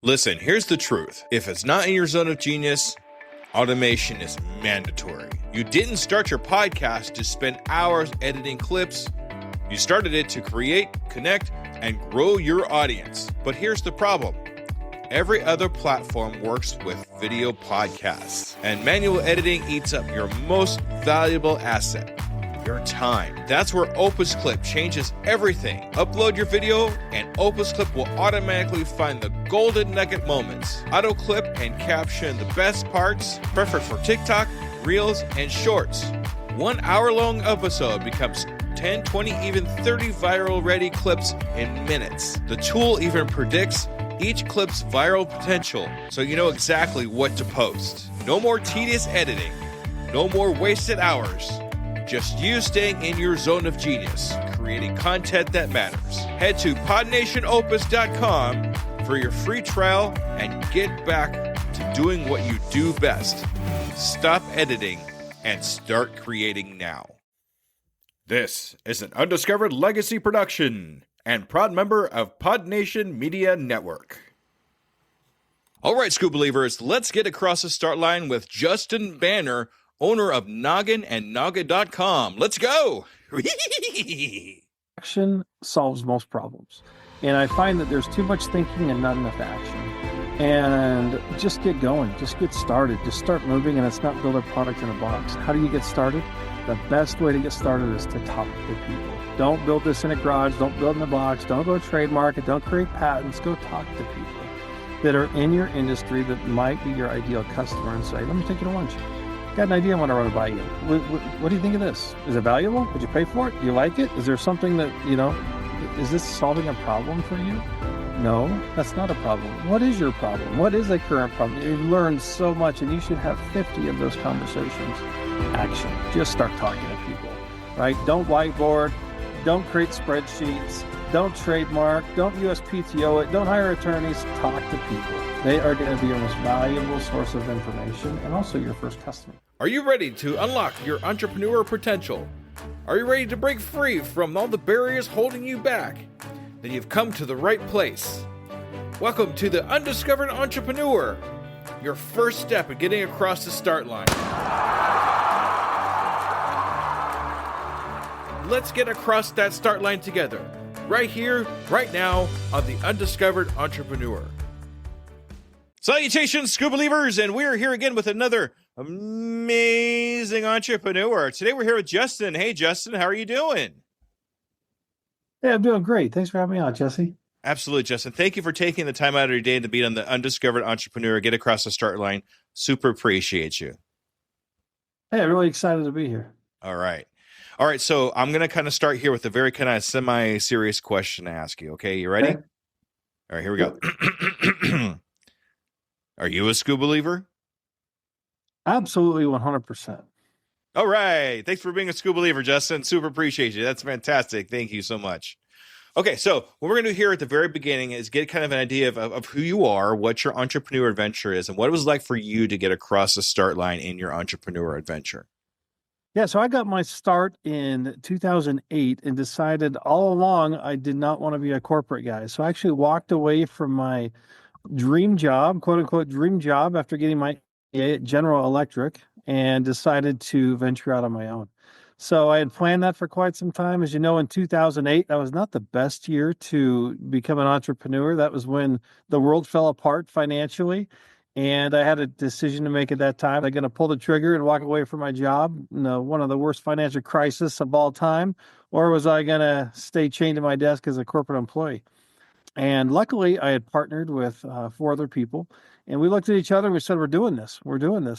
Listen, here's the truth. If it's not in your zone of genius, automation is mandatory. You didn't start your podcast to spend hours editing clips. You started it to create, connect, and grow your audience. But here's the problem. Every other platform works with video podcasts, and manual editing eats up your most valuable asset, your time. That's where Opus Clip changes everything. Upload your video, and Opus Clip will automatically find the golden nugget moments, auto clip and caption the best parts, perfect for TikTok, Reels, and Shorts. 1 hour-long episode becomes 10, 20, even 30 viral-ready clips in minutes. The tool even predicts each clip's viral potential, so you know exactly what to post. No more tedious editing. No more wasted hours. Just you staying in your zone of genius, creating content that matters. Head to podnationopus.com for your free trial and get back to doing what you do best. Stop editing and start creating now. This is an Undiscovered Legacy production and proud member of PodNation Media Network. All right, Scoop Believers, let's get across the start line with Justin Bannon, owner of Noggin and Naga.com. Let's go. Action solves most problems. And I find that there's too much thinking and not enough action. And just get going. Just get started. Just start moving, and it's not build a product in a box. How do you get started? The best way to get started is to talk to people. Don't build this in a garage. Don't build in a box. Don't go trademark it. Don't create patents. Go talk to people that are in your industry that might be your ideal customer and say, let me take you to lunch. Got an idea I want to run it by you. What do you think of this? Is it valuable? Would you pay for it? Do you like it? Is there something that, is this solving a problem for you? No, that's not a problem. What is your problem? What is a current problem? You've learned so much, and you should have 50 of those conversations. Action. Just start talking to people, right? Don't whiteboard. Don't create spreadsheets. Don't trademark. Don't USPTO it. Don't hire attorneys. Talk to people. They are going to be your most valuable source of information and also your first customer. Are you ready to unlock your entrepreneur potential? Are you ready to break free from all the barriers holding you back? Then you've come to the right place. Welcome to the Undiscovered Entrepreneur, your first step in getting across the start line. Let's get across that start line together, right here, right now, on the Undiscovered Entrepreneur. Salutations, Scuba Believers, and we're here again with another amazing entrepreneur. Today we're here with Justin. Hey, Justin, how are you doing? Hey, I'm doing great. Thanks for having me on, Jesse. Absolutely, Justin. Thank you for taking the time out of your day to be on the Undiscovered Entrepreneur, get across the start line. Super appreciate you. Hey, I'm really excited to be here. All right. So I'm going to kind of start here with a very kind of semi-serious question to ask you. Okay, you ready? Okay. All right, here we go. Are you a scuba believer? Absolutely, 100%. All right. Thanks for being a scuba believer, Justin. Super appreciate you. That's fantastic. Thank you so much. Okay, so what we're going to do here at the very beginning is get kind of an idea of who you are, what your entrepreneur adventure is, and what it was like for you to get across the start line in your entrepreneur adventure. Yeah, so I got my start in 2008 and decided all along I did not want to be a corporate guy. So I actually walked away from my dream job, quote unquote dream job, after getting my MBA at General Electric, and decided to venture out on my own. So I had planned that for quite some time. As you know, in 2008, that was not the best year to become an entrepreneur. That was when the world fell apart financially. And I had a decision to make at that time. I'm going to pull the trigger and walk away from my job, one of the worst financial crises of all time, or was I going to stay chained to my desk as a corporate employee? And luckily, I had partnered with 4 other people, and we looked at each other and we said, we're doing this.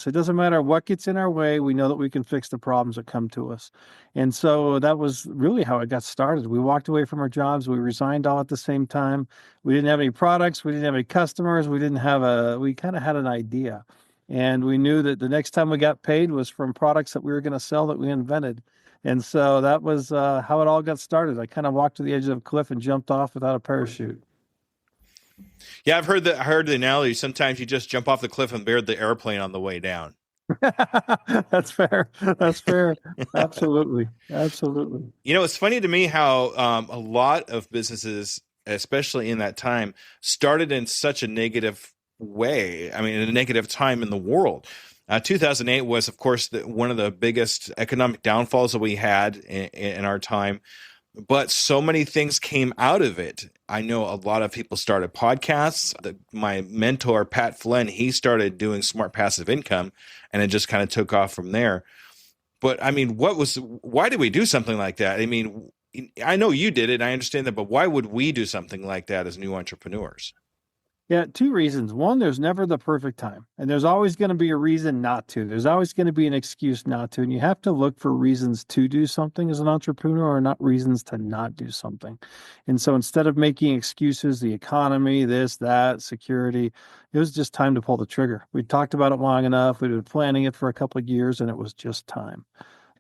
It doesn't matter what gets in our way. We know that we can fix the problems that come to us. And so that was really how it got started. We walked away from our jobs. We resigned all at the same time. We didn't have any products. We didn't have any customers. We kind of had an idea. And we knew that the next time we got paid was from products that we were going to sell that we invented. And so that was how it all got started. I kind of walked to the edge of a cliff and jumped off without a parachute. Yeah, I heard the analogy. Sometimes you just jump off the cliff and bear the airplane on the way down. That's fair. Absolutely. You know, it's funny to me how a lot of businesses especially in that time, started in such a negative way. I mean, in a negative time in the world. 2008 was, of course, one of the biggest economic downfalls that we had in our time. But so many things came out of it. I know a lot of people started podcasts. My mentor, Pat Flynn, he started doing smart passive income, and it just kind of took off from there. But I mean, why did we do something like that? I mean, I know you did it, and I understand that, but why would we do something like that as new entrepreneurs? Yeah, two reasons. One, there's never the perfect time, and there's always going to be a reason not to. There's always going to be an excuse not to, and you have to look for reasons to do something as an entrepreneur, or not reasons to not do something. And so instead of making excuses, the economy, this, that, security, it was just time to pull the trigger. We talked about it long enough. We'd been planning it for a couple of years, and it was just time.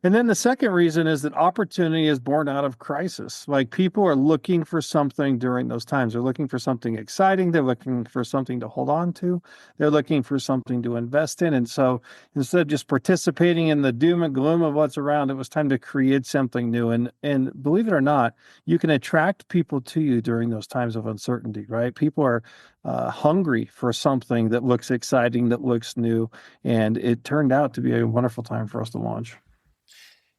And then the second reason is that opportunity is born out of crisis. Like, people are looking for something during those times. They're looking for something exciting. They're looking for something to hold on to. They're looking for something to invest in. And so instead of just participating in the doom and gloom of what's around, it was time to create something new. And believe it or not, you can attract people to you during those times of uncertainty, right? People are hungry for something that looks exciting, that looks new. And it turned out to be a wonderful time for us to launch.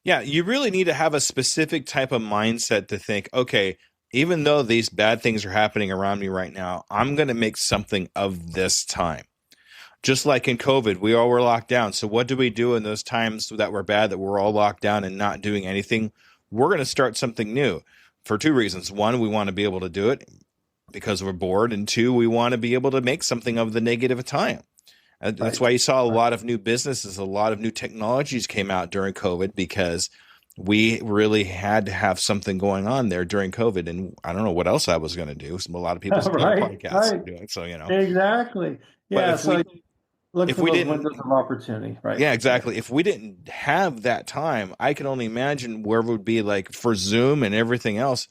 Yeah, you really need to have a specific type of mindset to think, okay, even though these bad things are happening around me right now, I'm going to make something of this time. Just like in COVID, we all were locked down. So what do we do in those times that were bad, that we're all locked down and not doing anything? We're going to start something new for two reasons. One, we want to be able to do it because we're bored. And two, we want to be able to make something of the negative time. That's why you saw a lot of new businesses, a lot of new technologies came out during COVID, because we really had to have something going on there during COVID. And I don't know what else I was going to do. A lot of people still podcasts are doing, so, Exactly. Yeah. So look for those windows of opportunity, right? Yeah, exactly. If we didn't have that time, I can only imagine where it would be like for Zoom and everything else.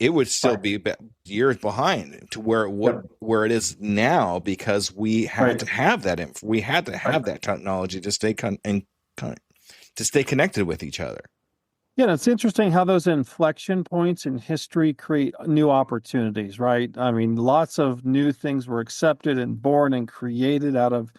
It would still be years behind to where it would, where it is now, because we had to have that. We had to have that technology to stay to stay connected with each other. Yeah, it's interesting how those inflection points in history create new opportunities, right? I mean, lots of new things were accepted and born and created out of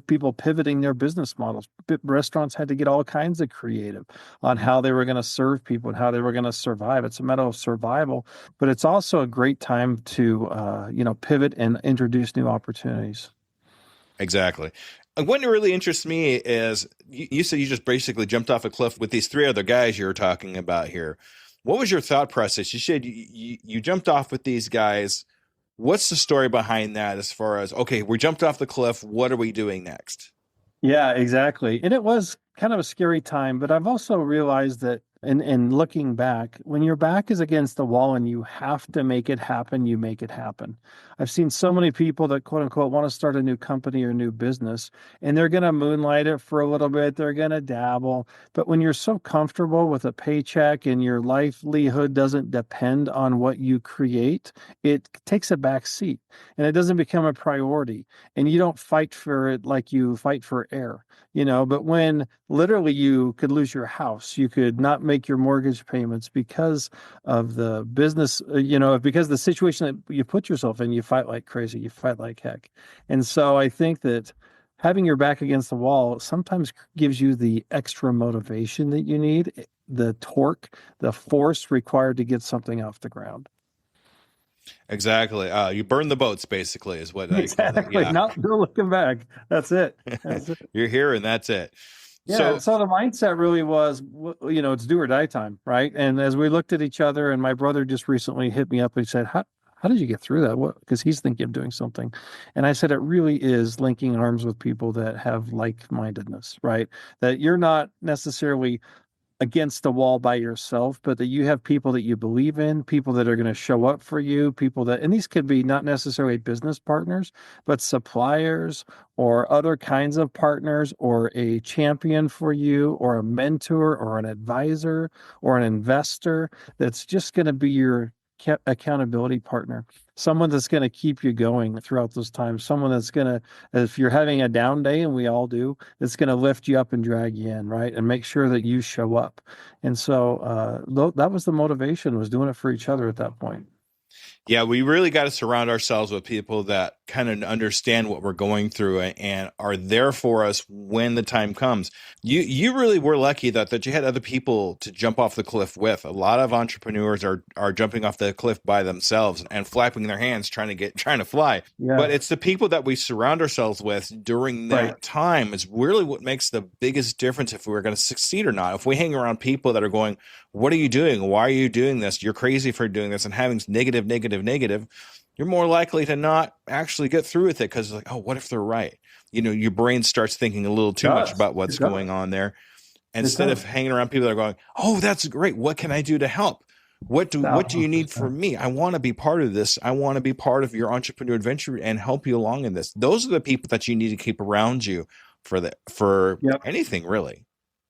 people pivoting their business models. Restaurants had to get all kinds of creative on how they were going to serve people and how they were going to survive. It's a matter of survival, but it's also a great time to, pivot and introduce new opportunities. Exactly. And what really interests me is you said you just basically jumped off a cliff with these three other guys you were talking about here. What was your thought process? You said you jumped off with these guys. What's the story behind that, as far as, okay, we jumped off the cliff, what are we doing next? Yeah, exactly. And it was kind of a scary time, but I've also realized that in looking back, when your back is against the wall and you have to make it happen, you make it happen. I've seen so many people that, quote unquote, want to start a new company or new business, and they're going to moonlight it for a little bit. They're going to dabble. But when you're so comfortable with a paycheck and your livelihood doesn't depend on what you create, it takes a back seat and it doesn't become a priority. And you don't fight for it like you fight for air, but when literally you could lose your house, you could not make your mortgage payments because of the business, because of the situation that you put yourself in, you fight like crazy, you fight like heck. And so I think that having your back against the wall sometimes gives you the extra motivation that you need, the torque, the force required to get something off the ground. Exactly. You burn the boats, basically, is what Exactly. I call it. Yeah. Not looking back. That's it. That's it. You're here and that's it. Yeah, so the mindset really was, it's do or die time, right? And as we looked at each other, and my brother just recently hit me up and said, how did you get through that? What? Because he's thinking of doing something. And I said, it really is linking arms with people that have like-mindedness, right? That you're not necessarily against the wall by yourself, but that you have people that you believe in, people that are going to show up for you, and these could be not necessarily business partners, but suppliers or other kinds of partners, or a champion for you, or a mentor, or an advisor, or an investor that's just going to be your accountability partner, someone that's going to keep you going throughout those times, someone that's going to, if you're having a down day, and we all do, it's going to lift you up and drag you in, right? And make sure that you show up. And so that was the motivation, was doing it for each other at that point. Yeah, we really got to surround ourselves with people that kind of understand what we're going through and are there for us when the time comes. You really were lucky that you had other people to jump off the cliff with. A lot of entrepreneurs are jumping off the cliff by themselves and flapping their hands trying to fly. Yeah. But it's the people that we surround ourselves with during that time is really what makes the biggest difference if we're going to succeed or not. If we hang around people that are going, what are you doing? Why are you doing this? You're crazy for doing this, and having negative, you're more likely to not actually get through with it because like, oh, what if they're right? Your brain starts thinking a little too much about what's going on there. Instead of hanging around people that are going, oh, that's great. What can I do to help? What do you need from me? I want to be part of this. I want to be part of your entrepreneur adventure and help you along in this. Those are the people that you need to keep around you for anything really.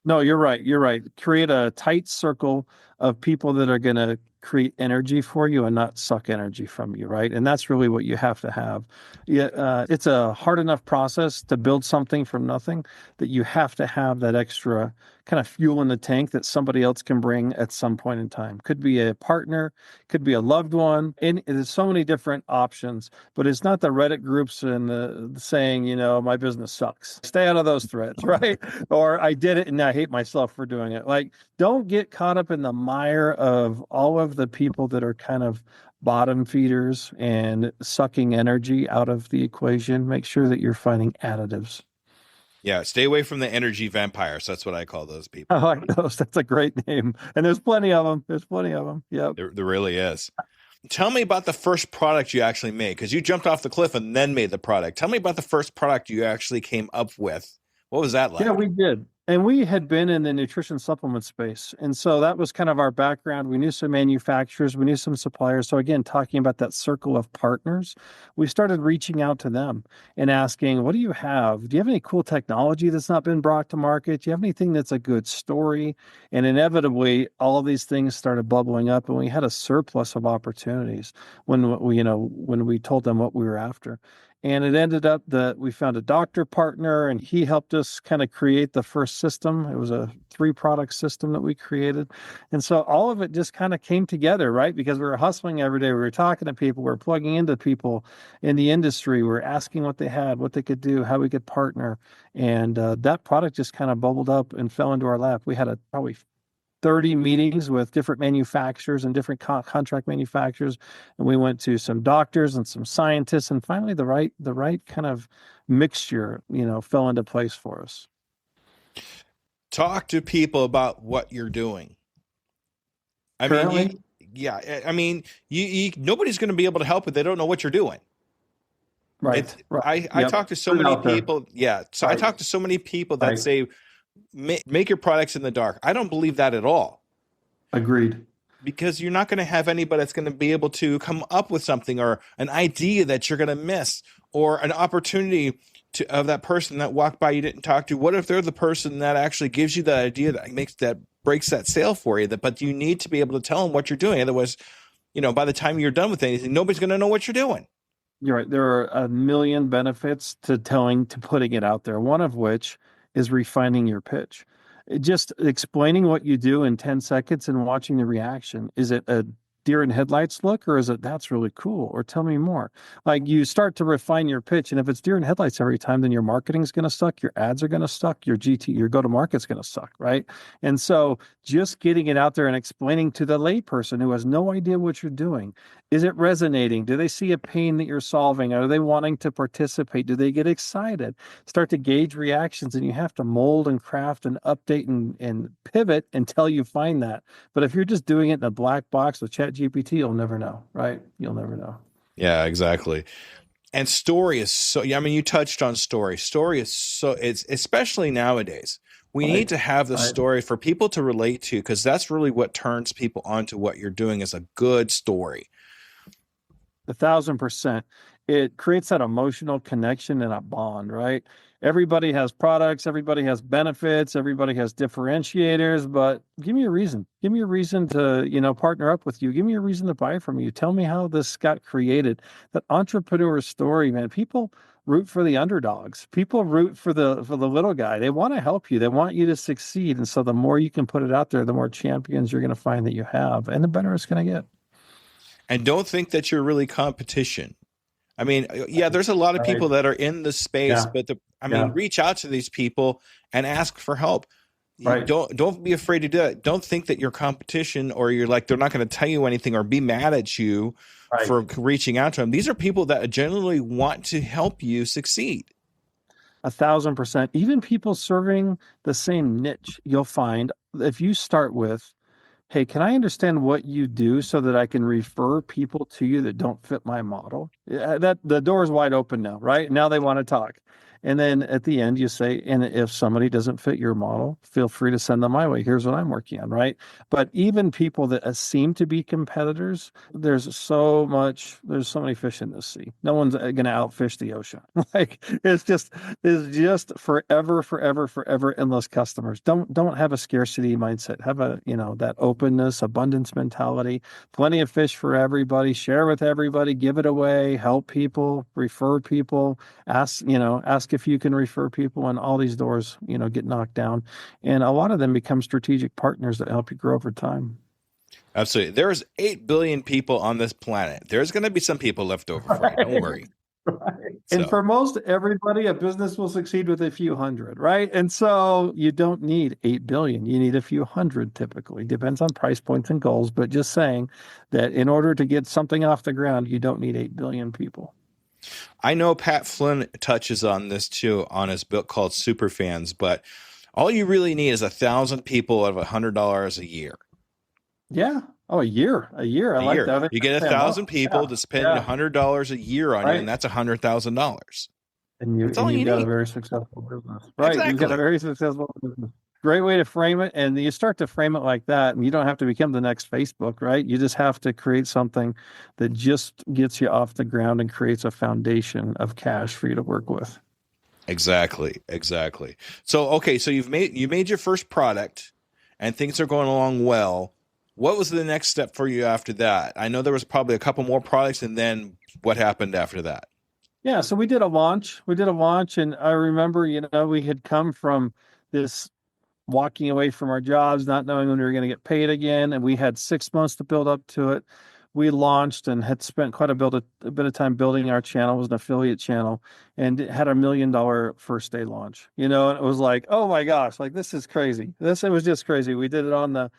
No, you're right. You're right. Create a tight circle of people that are going to create energy for you and not suck energy from you, right? And that's really what you have to have. Yeah, it's a hard enough process to build something from nothing that you have to have that extra kind of fuel in the tank that somebody else can bring at some point in time. Could be a partner, could be a loved one, and there's so many different options. But it's not the Reddit groups and the saying, my business sucks. Stay out of those threads, right? Or I did it and I hate myself for doing it. Like, don't get caught up in the mire of all of the people that are kind of bottom feeders and sucking energy out of the equation. Make sure that you're finding additives. Yeah, stay away from the energy vampires. That's what I call those people. I like those. That's a great name. And there's plenty of them. Yep. There really is. Tell me about the first product you actually made, because you jumped off the cliff and then made the product. Tell me about the first product you actually came up with. What was that like? Yeah, we did. And we had been in the nutrition supplement space. And so that was kind of our background. We knew some manufacturers, we knew some suppliers. So again, talking about that circle of partners, we started reaching out to them and asking, what do you have? Do you have any cool technology that's not been brought to market? Do you have anything that's a good story? And inevitably, all of these things started bubbling up, and we had a surplus of opportunities when we told them what we were after. And it ended up that we found a doctor partner, and he helped us kind of create the first system. It was a 3-product system that we created. And so all of it just kind of came together, right? Because we were hustling every day. We were talking to people. We were plugging into people in the industry. We were asking what they had, what they could do, how we could partner. And that product just kind of bubbled up and fell into our lap. We had probably 30 meetings with different manufacturers and different contract manufacturers, and we went to some doctors and some scientists, and finally the right kind of mixture fell into place for us. Talk to people about what you're doing. Nobody's going to be able to help if they don't know what you're doing. Right. I talk to so many people. Yeah. So I talk to so many people that say, make your products in the dark. I don't believe that at all. Agreed. Because you're not going to have anybody that's going to be able to come up with something or an idea that you're going to miss or an opportunity of that person that walked by you didn't talk to. What if they're the person that actually gives you the idea that breaks that sale for you? But you need to be able to tell them what you're doing. Otherwise, by the time you're done with anything, nobody's going to know what you're doing. You're right. There are a million benefits to putting it out there. One of which is refining your pitch. Just explaining what you do in 10 seconds and watching the reaction. Is it a deer in headlights look, or is it that's really cool, or tell me more? Like, you start to refine your pitch, and if it's deer in headlights every time, then your marketing is going to suck, your ads are going to suck, your go to market's going to suck, right? And so just getting it out there and explaining to the layperson who has no idea what you're doing, is it resonating? Do they see a pain that you're solving? Are they wanting to participate? Do they get excited? Start to gauge reactions, and you have to mold and craft and update and pivot until you find that. But if you're just doing it in a black box with ChatGPT, you'll never know, right? You'll never know. Yeah, exactly. And story is so, you touched on story. Story is so, it's especially nowadays. We need to have the story for people to relate to, because that's really what turns people onto what you're doing, is a good story. 1,000%. It creates that emotional connection and a bond, right? Everybody has products, everybody has benefits, everybody has differentiators, but give me a reason. Give me a reason to, partner up with you. Give me a reason to buy from you. Tell me how this got created. That entrepreneur story, man. People root for the underdogs. People root for the little guy. They want to help you. They want you to succeed. And so the more you can put it out there, the more champions you're going to find that you have, and the better it's going to get. And don't think that you're really competition. I mean, yeah, there's a lot of Right. people that are in the space, Yeah. but Yeah. reach out to these people and ask for help. You Right. don't be afraid to do it. Don't think that you're competition or you're like they're not going to tell you anything or be mad at you Right. for reaching out to them. These are people that genuinely want to help you succeed. 1,000%. Even people serving the same niche, you'll find if you start with, hey, can I understand what you do so that I can refer people to you that don't fit my model? Yeah, that the door is wide open now, right? Now they want to talk. And then at the end, you say, and if somebody doesn't fit your model, feel free to send them my way. Here's what I'm working on, right? But even people that seem to be competitors, there's so many fish in the sea. No one's going to outfish the ocean. Like it's just forever, forever, forever endless customers. Don't have a scarcity mindset. Have that openness, abundance mentality, plenty of fish for everybody, share with everybody, give it away, help people, refer people, ask if you can refer people, and all these doors, get knocked down. And a lot of them become strategic partners that help you grow over time. Absolutely. There's 8 billion people on this planet. There's going to be some people left over for you. Don't worry. Right. And So, for most everybody, a business will succeed with a few hundred, right? And so you don't need 8 billion. You need a few hundred typically. Depends on price points and goals, but just saying that in order to get something off the ground, you don't need 8 billion people. I know Pat Flynn touches on this too on his book called Superfans, but all you really need is 1,000 people out of $100 a year. Yeah. Oh, a year. A year. I A like year. that. You get Say a month. 1,000 people Yeah. to spend Yeah. $100 a year on you, and Right. that's $100,000. And you That's and all you've you got a need. very successful business. Right. You've got a Exactly. very successful business. Great way to frame it. And you start to frame it like that, and you don't have to become the next Facebook, right? You just have to create something that just gets you off the ground and creates a foundation of cash for you to work with. Exactly. Exactly. So, okay, so you made your first product and things are going along well. What was the next step for you after that? I know there was probably a couple more products, and then what happened after that? Yeah, so we did a launch. We did a launch, and I remember, we had come from this walking away from our jobs, not knowing when we were going to get paid again. And we had 6 months to build up to it. We launched and had spent quite a bit of time building our channel. It was an affiliate channel, and it had $1 million first day launch, and it was like, oh my gosh, like this is crazy. It was just crazy. We did it on the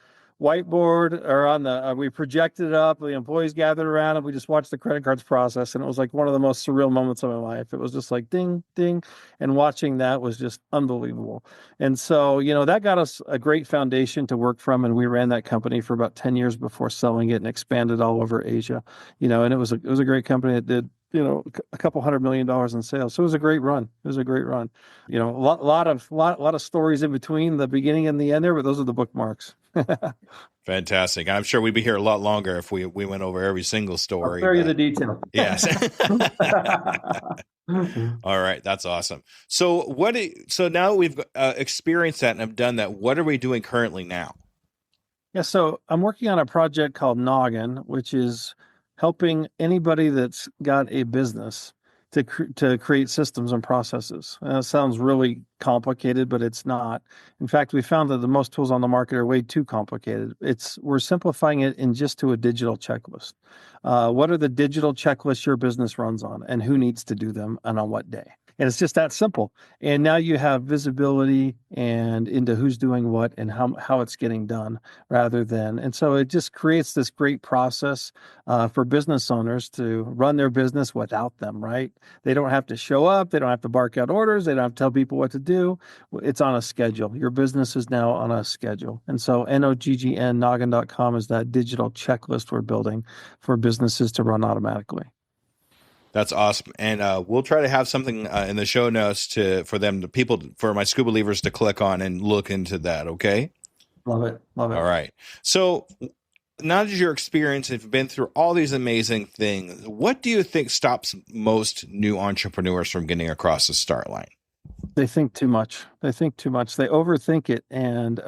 whiteboard or we projected it up. The employees gathered around and we just watched the credit cards process. And it was like one of the most surreal moments of my life. It was just like ding, ding. And watching that was just unbelievable. And so, that got us a great foundation to work from. And we ran that company for about 10 years before selling it and expanded all over Asia, and it was a great company that did, a couple $100 million in sales. So it was a great run. It was a great run. A lot of stories in between the beginning and the end there, but those are the bookmarks. Fantastic. I'm sure we'd be here a lot longer if we went over every single I'll story, spare you the but detail. yes. All right, that's awesome. So now we've experienced that and have done that. What are we doing currently now? Yeah, so I'm working on a project called Noggin, which is helping anybody that's got a business to create systems and processes. It sounds really complicated, but it's not. In fact, we found that the most tools on the market are way too complicated. We're simplifying it in just to a digital checklist. What are the digital checklists your business runs on, and who needs to do them, and on what day? And it's just that simple. And now you have visibility and into who's doing what and how it's getting done rather than. And so it just creates this great process for business owners to run their business without them, right? They don't have to show up. They don't have to bark out orders. They don't have to tell people what to do. It's on a schedule. Your business is now on a schedule. And so NOGGN, noggin.com is that digital checklist we're building for businesses to run automatically. That's awesome, and we'll try to have something in the show notes for my scuba leavers to click on and look into that. Okay. Love it. Love All it. right. So now that your experience, have been through all these amazing things, what do you think stops most new entrepreneurs from getting across the start line? They think too much. They think too much. They overthink it. And,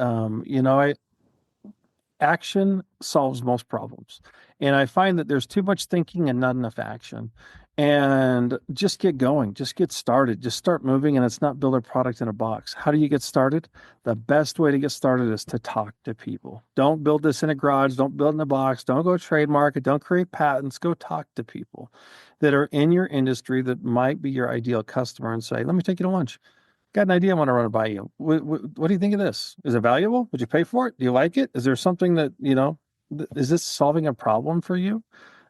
action solves most problems. And I find that there's too much thinking and not enough action. and just get going, just get started, just start moving. And it's not build a product in a box. How do you get started? The best way to get started is to talk to people. Don't build this in a garage, don't build in a box, don't go trademark it, don't create patents. Go talk to people that are in your industry that might be your ideal customer and say, let me take you to lunch. Got an idea, I want to run it by you. What do you think of this? Is it valuable? Would you pay for it? Do you like it? Is there something that, is this solving a problem for you?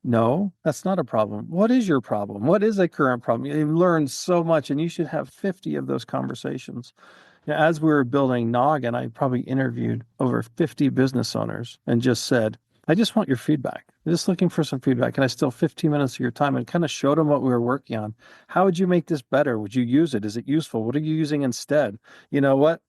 No, that's not a problem. What is your problem? What is a current problem? You've learned so much, and you should have 50 of those conversations. As we were building Noggin, I probably interviewed over 50 business owners and just said, I just want your feedback. I'm just looking for some feedback. Can I steal 15 minutes of your time? And kind of showed them what we were working on. How would you make this better? Would you use it? Is it useful? What are you using instead? You know what?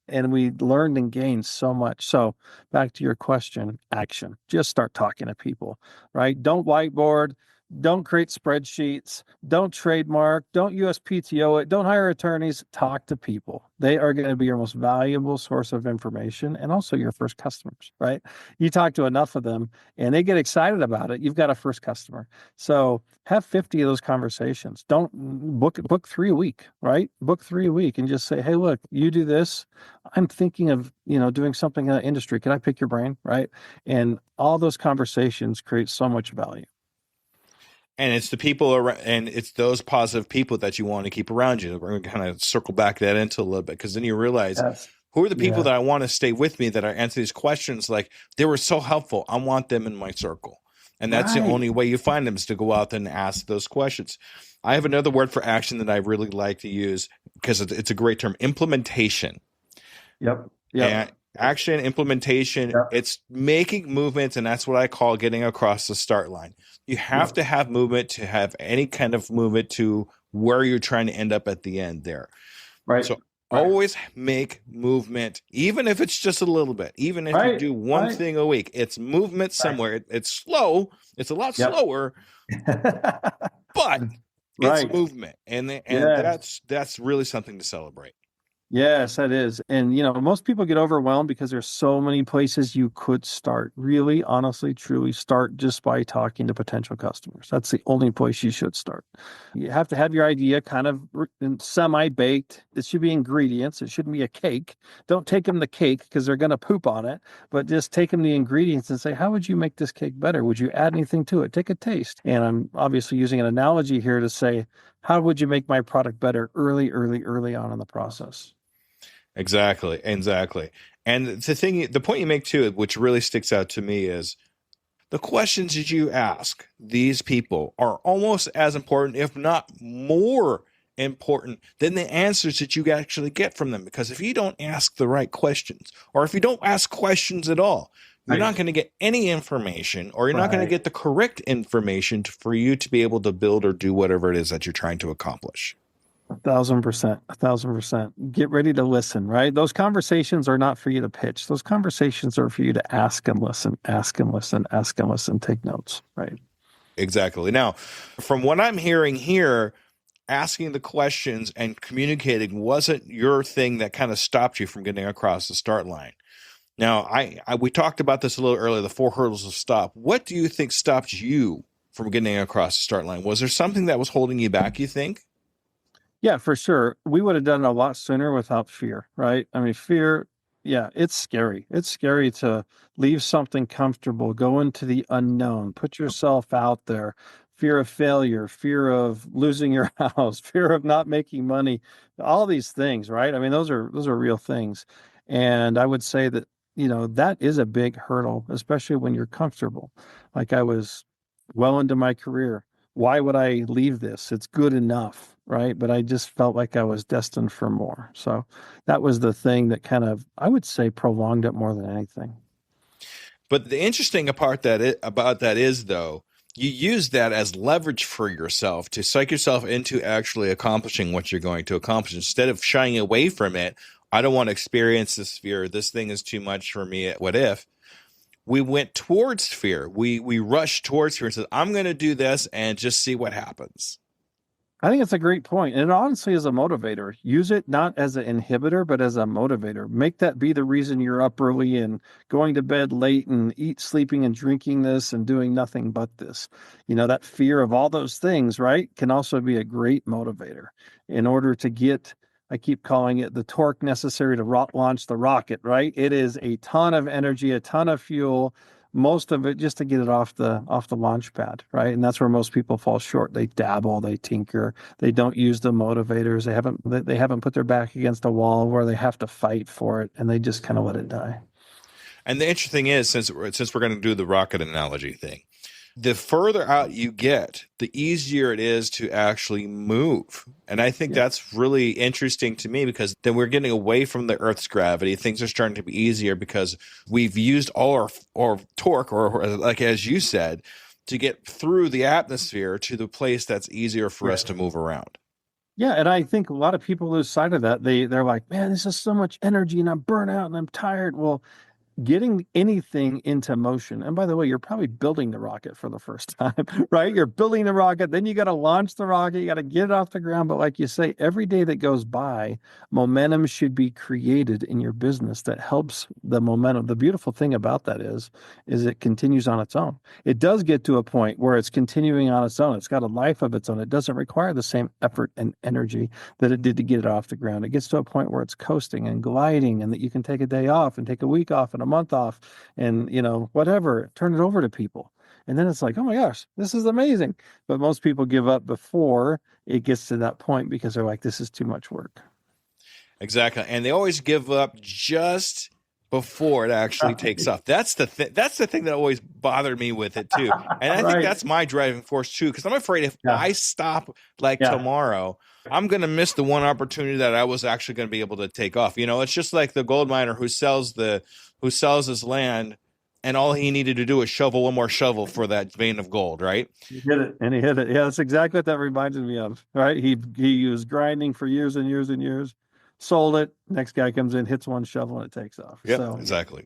And we learned and gained so much. So back to your question, action. Just start talking to people, right? Don't whiteboard. Don't create spreadsheets. Don't trademark. Don't USPTO it. Don't hire attorneys. Talk to people. They are going to be your most valuable source of information and also your first customers, right? You talk to enough of them and they get excited about it. You've got a first customer. So have 50 of those conversations. Don't book 3 a week, right? Book 3 a week and just say, hey, look, you do this. I'm thinking of, doing something in that industry. Can I pick your brain? Right. And all those conversations create so much value. And it's the people around, and it's those positive people that you want to keep around you. We're going to kind of circle back that into a little bit, because then you realize, Yes. who are the people that I want to stay with me, that I answer these questions like they were so helpful. I want them in my circle. And that's the only way you find them, is to go out and ask those questions. I have another word for action that I really like to use because it's a great term: implementation. Yep. And action, implementation, it's making movements, and that's what I call getting across the start line. You have to have movement to have any kind of movement to where you're trying to end up at the end there. Right. So always make movement, even if it's just a little bit. Even if you do one thing a week, it's movement somewhere. It's slow. It's a lot slower, but it's movement. And that's really something to celebrate. Yes, that is. And, most people get overwhelmed because there's so many places you could start. Really, honestly, truly start just by talking to potential customers. That's the only place you should start. You have to have your idea kind of semi-baked. It should be ingredients. It shouldn't be a cake. Don't take them the cake because they're going to poop on it, but just take them the ingredients and say, how would you make this cake better? Would you add anything to it? Take a taste. And I'm obviously using an analogy here to say, how would you make my product better early on in the process? Exactly. And the point you make too, which really sticks out to me, is the questions that you ask these people are almost as important, if not more important, than the answers that you actually get from them. Because if you don't ask the right questions, or if you don't ask questions at all, you're not going to get any information, or you're not going to get the correct information for you to be able to build or do whatever it is that you're trying to accomplish. 1,000%. Get ready to listen, right? Those conversations are not for you to pitch. Those conversations are for you to ask and listen, take notes, right? Exactly. Now, from what I'm hearing here, asking the questions and communicating wasn't your thing that kind of stopped you from getting across the start line. Now, we talked about this a little earlier, the 4 hurdles of stop. What do you think stopped you from getting across the start line? Was there something that was holding you back, you think? Yeah, for sure. We would have done it a lot sooner without fear, right? I mean, fear, it's scary. It's scary to leave something comfortable, go into the unknown, put yourself out there. Fear of failure, fear of losing your house, fear of not making money, all these things, right? I mean, those are real things. And I would say that, that is a big hurdle, especially when you're comfortable. Like I was well into my career. Why would I leave this? It's good enough, right? But I just felt like I was destined for more. So that was the thing that kind of, I would say, prolonged it more than anything. But the interesting part about that is, though, you use that as leverage for yourself to psych yourself into actually accomplishing what you're going to accomplish. Instead of shying away from it, I don't want to experience this fear. This thing is too much for me. What if? We went towards fear. We rushed towards fear and said, I'm going to do this and just see what happens. I think it's a great point. And it honestly is a motivator. Use it not as an inhibitor, but as a motivator. Make that be the reason you're up early and going to bed late and sleeping and drinking this and doing nothing but this. That fear of all those things, right, can also be a great motivator in order to get, I keep calling it the torque necessary to launch the rocket, right? It is a ton of energy, a ton of fuel, most of it just to get it off the launch pad, right? And that's where most people fall short. They dabble, they tinker, they don't use the motivators. They haven't put their back against a wall where they have to fight for it, and they just kind of let it die. And the interesting is, since we're going to do the rocket analogy thing, the further out you get, the easier it is to actually move. And I think that's really interesting to me, because then we're getting away from the Earth's gravity. Things are starting to be easier because we've used all our torque, or like as you said, to get through the atmosphere to the place that's easier for us to move around. Yeah, and I think a lot of people lose sight of that. They're like, man, this is so much energy and I'm burnt out and I'm tired. Well, getting anything into motion. And by the way, you're probably building the rocket for the first time, right? You're building the rocket, then you got to launch the rocket, you got to get it off the ground. But like you say, every day that goes by, momentum should be created in your business that helps the momentum. The beautiful thing about that is it continues on its own. It does get to a point where it's continuing on its own. It's got a life of its own. It doesn't require the same effort and energy that it did to get it off the ground. It gets to a point where it's coasting and gliding, and that you can take a day off and take a week off and a month off and whatever, turn it over to people, and then it's like, oh my gosh, this is amazing. But most people give up before it gets to that point because they're like, this is too much work. Exactly. And they always give up just before it actually takes off. That's the thing that always bothered me with it too. And I think that's my driving force too, because I'm afraid if I stop tomorrow, I'm going to miss the one opportunity that I was actually going to be able to take off. It's just like the gold miner who sells his land, and all he needed to do was shovel one more shovel for that vein of gold, right? He hit it. Yeah, that's exactly what that reminded me of, right? He was grinding for years and years and years, sold it. Next guy comes in, hits one shovel, and it takes off. Yeah, so, exactly.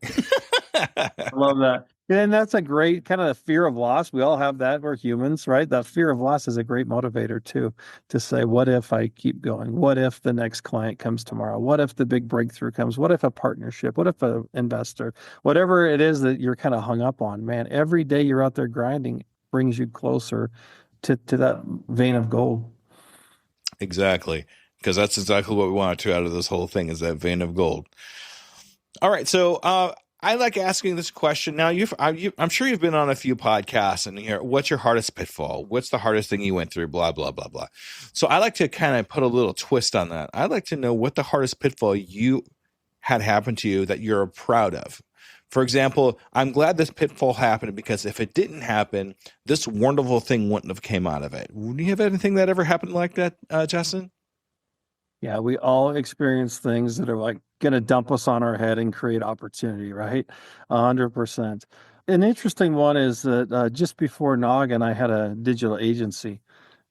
I love that. And that's a great kind of the fear of loss. We all have that. We're humans, right? That fear of loss is a great motivator too, to say, what if I keep going? What if the next client comes tomorrow? What if the big breakthrough comes? What if a partnership? What if an investor? Whatever it is that you're kind of hung up on, man, every day you're out there grinding brings you closer to that vein of gold. Exactly. Because that's exactly what we wanted to out of this whole thing, is that vein of gold. All right. So, I like asking this question. Now, I'm sure you've been on a few podcasts and hear, what's your hardest pitfall? What's the hardest thing you went through? Blah, blah, blah, blah. So I like to kind of put a little twist on that. I'd like to know what the hardest pitfall you had happen to you that you're proud of. For example, I'm glad this pitfall happened, because if it didn't happen, this wonderful thing wouldn't have came out of it. Do you have anything that ever happened like that, Justin? Yeah, we all experience things that are like going to dump us on our head and create opportunity, right? 100%. An interesting one is that just before Noggin, I had a digital agency,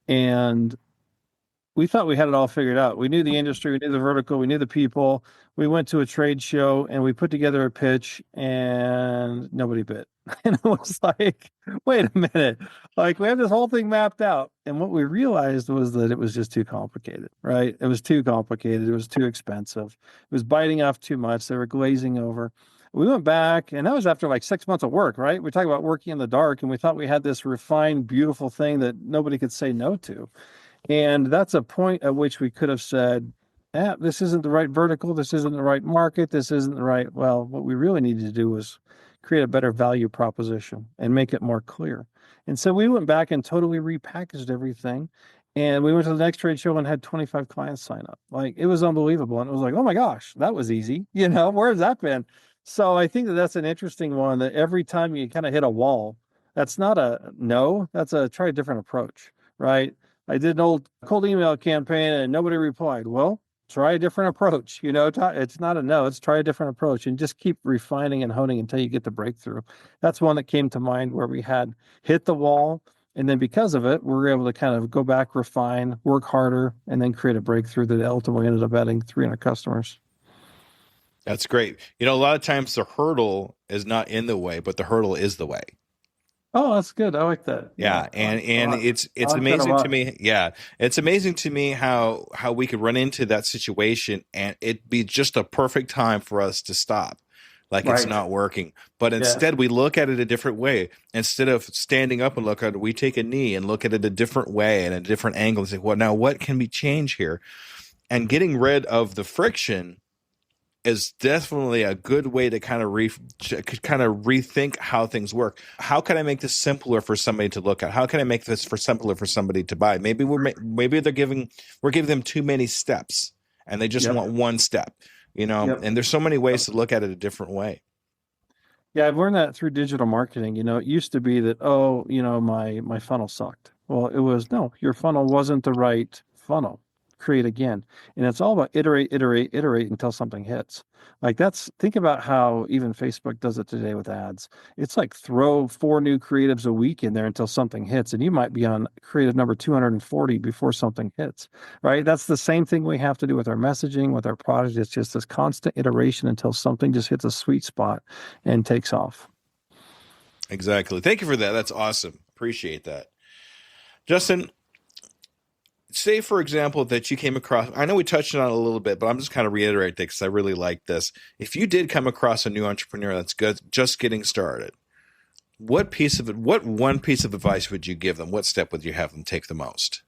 and we thought we had it all figured out. We knew the industry, we knew the vertical, we knew the people. We went to a trade show and we put together a pitch, and nobody bid. And it was like, wait a minute, like we have this whole thing mapped out. And what we realized was that it was just too complicated, right? It was too complicated. It was too expensive. It was biting off too much. They were glazing over. We went back, and that was after like 6 months of work, right? We're talking about working in the dark, and we thought we had this refined, beautiful thing that nobody could say no to. And that's a point at which we could have said, this isn't the right vertical. This isn't the right market. This isn't the right. Well, what we really needed to do was create a better value proposition and make it more clear. And so we went back and totally repackaged everything. And we went to the next trade show and had 25 clients sign up. Like, it was unbelievable. And it was like, oh my gosh, that was easy. Where has that been? So I think that that's an interesting one, that every time you kind of hit a wall, that's not a no, that's a try a different approach, right? I did an old cold email campaign and nobody replied. Well, try a different approach. It's not a no, it's try a different approach, and just keep refining and honing until you get the breakthrough. That's one that came to mind, where we had hit the wall. And then because of it, we were able to kind of go back, refine, work harder, and then create a breakthrough that ultimately ended up adding 300 customers. That's great. A lot of times the hurdle is not in the way, but the hurdle is the way. Oh, that's good. I like that. Yeah, Yeah, I and like it's I like that a amazing to lot. me. Yeah, it's amazing to me how we could run into that situation and it be just a perfect time for us to stop, like it's Right. not working. But Yes. instead, we look at it a different way. Instead of standing up and look at it, we take a knee and look at it a different way and a different angle and say, "Well, now what can we change here?" And getting rid of the friction is definitely a good way to kind of rethink how things work. How can I make this simpler for somebody to look at? How can I make this for simpler for somebody to buy? Maybe we're giving them too many steps and they just Yep. want one step, you know. Yep. And there's so many ways to look at it a different way. Yeah, I've learned that through digital marketing. It used to be that, oh, my funnel sucked. Well, it was no, your funnel wasn't the right funnel. Create again. And it's all about iterate, iterate, iterate until something hits. Like think about how even Facebook does it today with ads. It's like throw four new creatives a week in there until something hits, and you might be on creative number 240 before something hits, right? That's the same thing we have to do with our messaging, with our product. It's just this constant iteration until something just hits a sweet spot and takes off. Exactly. Thank you for that. That's awesome. Appreciate that. Justin, say for example that you came across, I know we touched on it a little bit, but I'm just kind of reiterating because I really like this. If you did come across a new entrepreneur that's good, just getting started, what one piece of advice would you give them? What step would you have them take the most?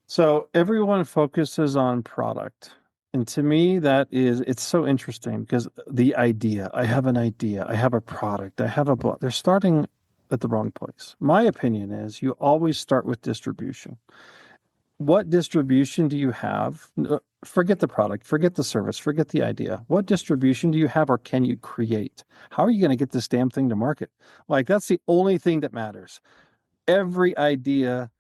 So everyone focuses on product. And to me, it's so interesting because I have an idea, I have a product, I have a book. They're starting at the wrong place. My opinion is you always start with distribution. What distribution do you have? Forget the product, forget the service, forget the idea. What distribution do you have or can you create? How are you going to get this damn thing to market? Like, that's the only thing that matters. Every idea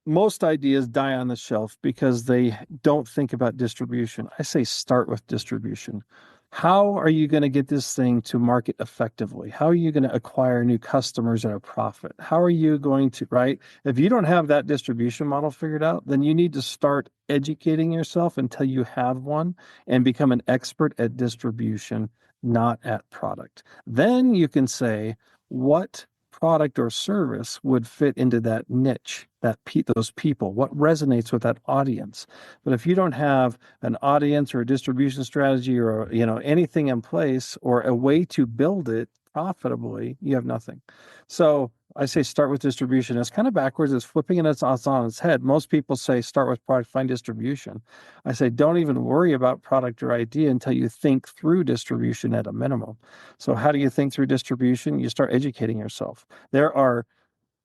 Most ideas die on the shelf because they don't think about distribution. I say start with distribution. How are you going to get this thing to market effectively? How are you going to acquire new customers at a profit? How are you going to, right? If you don't have that distribution model figured out, then you need to start educating yourself until you have one and become an expert at distribution, not at product. Then you can say, what product or service would fit into that niche, those people, what resonates with that audience. But if you don't have an audience or a distribution strategy or anything in place or a way to build it profitably, you have nothing. So I say start with distribution. It's kind of backwards. It's flipping it. It's on its head. Most people say start with product, find distribution. I say don't even worry about product or idea until you think through distribution at a minimum. So how do you think through distribution? You start educating yourself. There are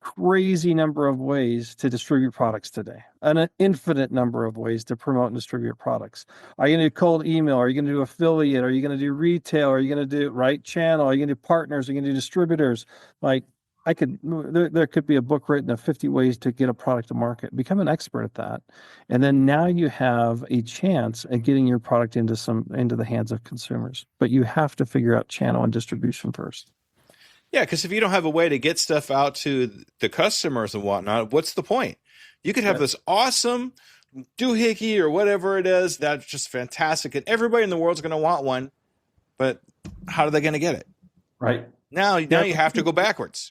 crazy number of ways to distribute products today, an infinite number of ways to promote and distribute products. Are you going to do cold email? Are you going to do affiliate? Are you going to do retail? Are you going to do right channel? Are you going to do partners? Are you going to do distributors? Like there could be a book written of 50 ways to get a product to market. Become an expert at that. And then now you have a chance at getting your product into the hands of consumers. But you have to figure out channel and distribution first. Yeah, because if you don't have a way to get stuff out to the customers and whatnot, what's the point? You could have Yep. this awesome doohickey or whatever it is that's just fantastic, and everybody in the world's going to want one. But how are they going to get it? Right. Now Yeah. you have to go backwards.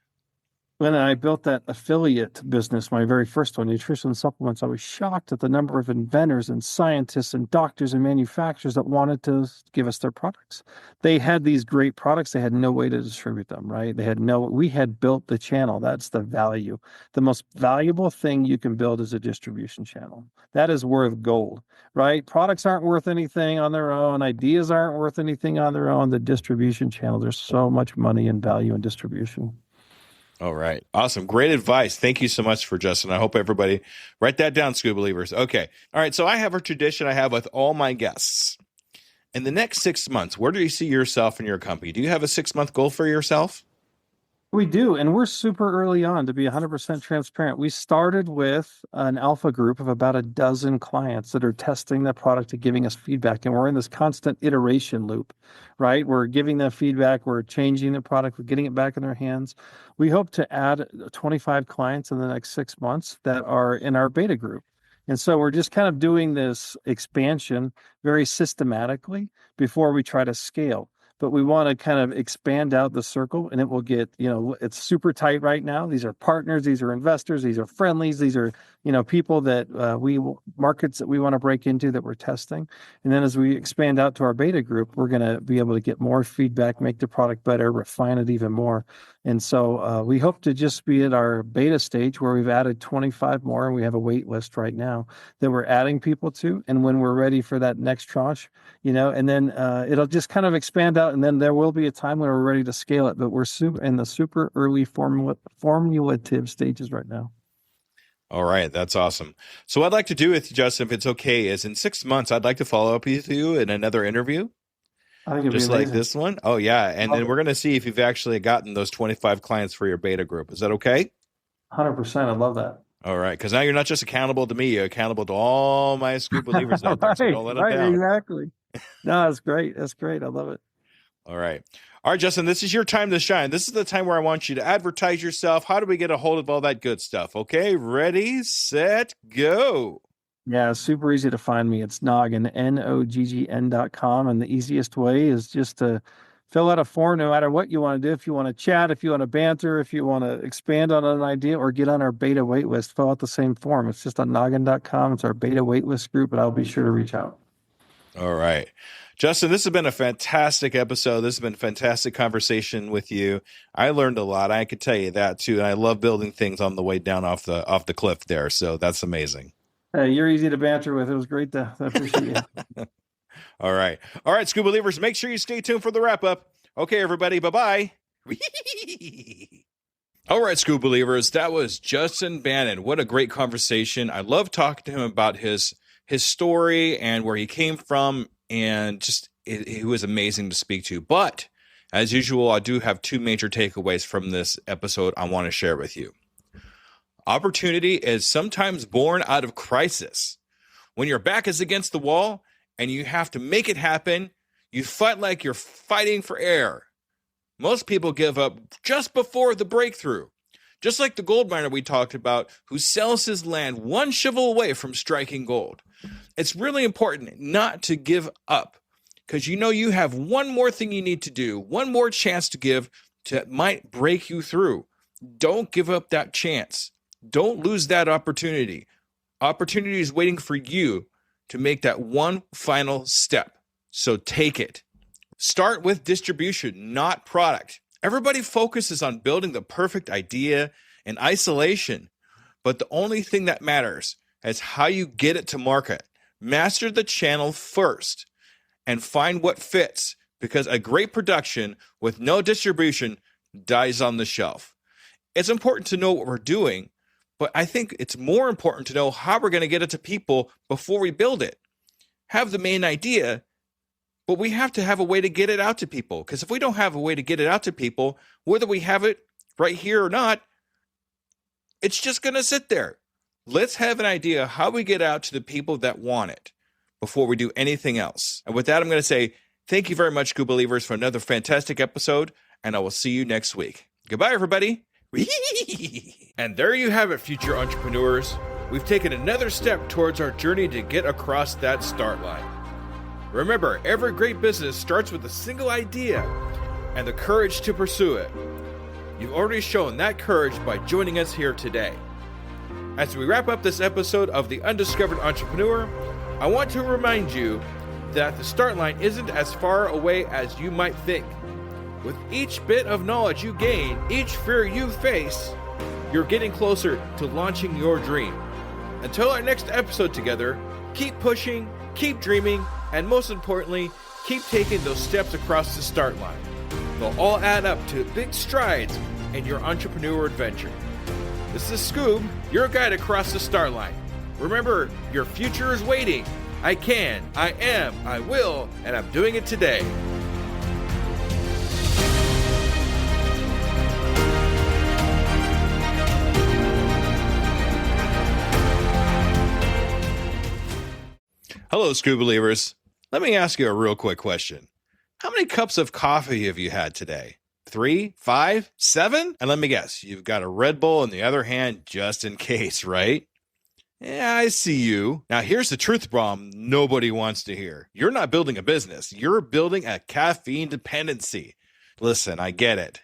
When I built that affiliate business, my very first one, nutrition supplements, I was shocked at the number of inventors and scientists and doctors and manufacturers that wanted to give us their products. They had these great products. They had no way to distribute them, right? We had built the channel. That's the value. The most valuable thing you can build is a distribution channel. That is worth gold, right? Products aren't worth anything on their own. Ideas aren't worth anything on their own. The distribution channel, there's so much money and value in distribution. All right. Awesome. Great advice. Thank you so much for Justin. I hope everybody write that down, Scuba Believers. Okay. All right. So I have a tradition I have with all my guests. In the next 6 months, where do you see yourself and your company? Do you have a 6-month goal for yourself? We do, and we're super early on to be 100% transparent. We started with an alpha group of about a dozen clients that are testing the product and giving us feedback, and we're in this constant iteration loop, right? We're giving them feedback, we're changing the product, we're getting it back in their hands. We hope to add 25 clients in the next 6 months that are in our beta group. And so we're just kind of doing this expansion very systematically before we try to scale. but we want to kind of expand out the circle, and it will get, it's super tight right now. These are partners, these are investors, these are friendlies, these are, people that markets that we want to break into that we're testing. And then as we expand out to our beta group, we're going to be able to get more feedback, make the product better, refine it even more. And so we hope to just be at our beta stage where we've added 25 more, and we have a wait list right now that we're adding people to. And when we're ready for that next tranche, and then it'll just kind of expand out, and then there will be a time when we're ready to scale it. But we're in the super early formulative stages right now. All right, that's awesome. So what I'd like to do with you, Justin, if it's okay, is in 6 months, I'd like to follow up with you in another interview. I think it'd Just be like amazing. this one. Oh, yeah. And then we're going to see if you've actually gotten those 25 clients for your beta group. Is that okay? 100%. I love that. All right. Because now you're not just accountable to me, you're accountable to all my Scoop believers out there. So don't let them down. Exactly. No, that's great. That's great. I love it. All right. All right, Justin, this is your time to shine. This is the time where I want you to advertise yourself. How do we get a hold of all that good stuff? Okay, ready, set, go. Yeah, it's super easy to find me. It's Noggin, NOGGN.com. And the easiest way is just to fill out a form, no matter what you want to do. If you want to chat, if you want to banter, if you want to expand on an idea, or get on our beta waitlist, fill out the same form. It's just on Noggin.com. It's our beta waitlist group, and I'll be sure to reach out. All right. Justin, this has been a fantastic episode. This has been a fantastic conversation with you. I learned a lot. I could tell you that too. And I love building things on the way down off the cliff there. So that's amazing. Hey, you're easy to banter with. It was great I appreciate you. All right. All right, Scuba Believers, make sure you stay tuned for the wrap up. Okay, everybody. Bye-bye. All right, Scuba Believers, that was Justin Bannon. What a great conversation. I love talking to him about his story and where he came from, and just it was amazing to speak to. But as usual, I do have two major takeaways from this episode I want to share with you. Opportunity is sometimes born out of crisis. When your back is against the wall and you have to make it happen, you fight like you're fighting for air. Most people give up just before the breakthrough. Just like the gold miner we talked about, who sells his land one shovel away from striking gold. It's really important not to give up, because you have one more thing you need to do, one more chance to give that might break you through. Don't give up that chance. Don't lose that opportunity. Opportunity is waiting for you to make that one final step. So take it. Start with distribution, not product. Everybody focuses on building the perfect idea in isolation, but the only thing that matters is how you get it to market. Master the channel first and find what fits, because a great production with no distribution dies on the shelf. It's important to know what we're doing, but I think it's more important to know how we're going to get it to people before we build it. Have the main idea, but we have to have a way to get it out to people, because if we don't have a way to get it out to people, whether we have it right here or not, it's just going to sit there. Let's have an idea how we get out to the people that want it before we do anything else. And with that, I'm going to say thank you very much, Scuba Believers, for another fantastic episode, and I will see you next week. Goodbye, everybody. And there you have it, future entrepreneurs. We've taken another step towards our journey to get across that start line. Remember, every great business starts with a single idea and the courage to pursue it. You've already shown that courage by joining us here today. As we wrap up this episode of The Undiscovered Entrepreneur, I want to remind you that the start line isn't as far away as you might think. With each bit of knowledge you gain, each fear you face, you're getting closer to launching your dream. Until our next episode together, keep pushing, keep dreaming, and most importantly, keep taking those steps across the start line. They'll all add up to big strides in your entrepreneur adventure. This is Scoob, your guide across the start line. Remember, your future is waiting. I can, I am, I will, and I'm doing it today. Hello, Scuba Believers. Let me ask you a real quick question. How many cups of coffee have you had today? 3, 5, 7? And let me guess, you've got a Red Bull in the other hand just in case, right? Yeah, I see you. Now, here's the truth bomb nobody wants to hear. You're not building a business. You're building a caffeine dependency. Listen, I get it.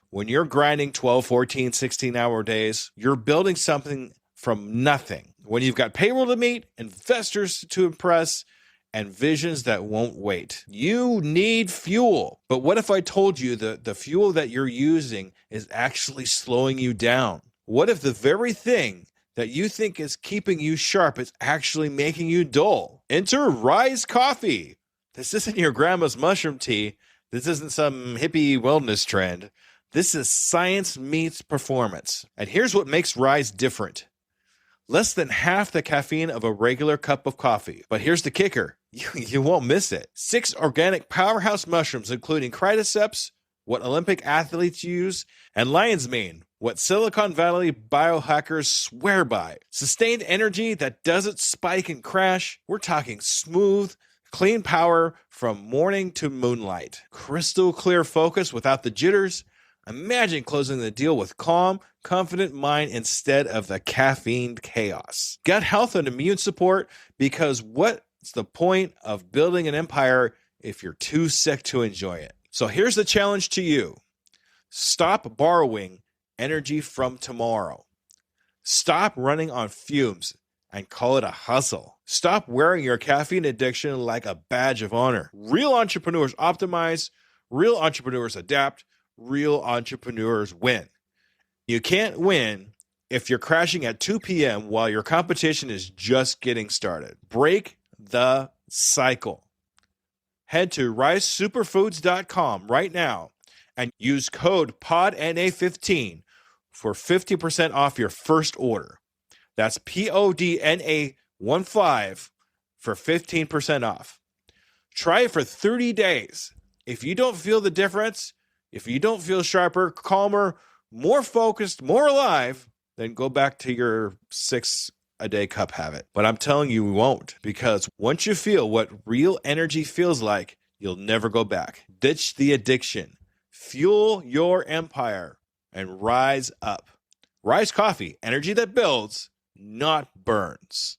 When you're grinding 12, 14, 16-hour days, you're building something from nothing. When you've got payroll to meet, investors to impress, and visions that won't wait. You need fuel. But what if I told you that the fuel that you're using is actually slowing you down? What if the very thing that you think is keeping you sharp is actually making you dull? Enter Rise Coffee. This isn't your grandma's mushroom tea. This isn't some hippie wellness trend. This is science meets performance. And here's what makes Rise different. Less than half the caffeine of a regular cup of coffee. But here's the kicker. You won't miss it. 6 organic powerhouse mushrooms, including cordyceps, what Olympic athletes use, and lion's mane, what Silicon Valley biohackers swear by. Sustained energy that doesn't spike and crash. We're talking smooth, clean power from morning to moonlight. Crystal clear focus without the jitters. Imagine closing the deal with calm, confident mind instead of the caffeine chaos. Gut health and immune support, because what's the point of building an empire if you're too sick to enjoy it? So here's the challenge to you. Stop borrowing energy from tomorrow. Stop running on fumes and call it a hustle. Stop wearing your caffeine addiction like a badge of honor. Real entrepreneurs optimize, real entrepreneurs adapt, real entrepreneurs win. You can't win if you're crashing at 2 p.m. while your competition is just getting started. Break the cycle. Head to risesuperfoods.com right now and use code PODNA15 for 50% off your first order. That's PODNA15 for 15% off. Try it for 30 days. If you don't feel the difference, if you don't feel sharper, calmer, more focused, more alive, then go back to your 6-a-day cup habit. But I'm telling you, we won't, because once you feel what real energy feels like, you'll never go back. Ditch the addiction, fuel your empire, and rise up. Rise Coffee, energy that builds, not burns.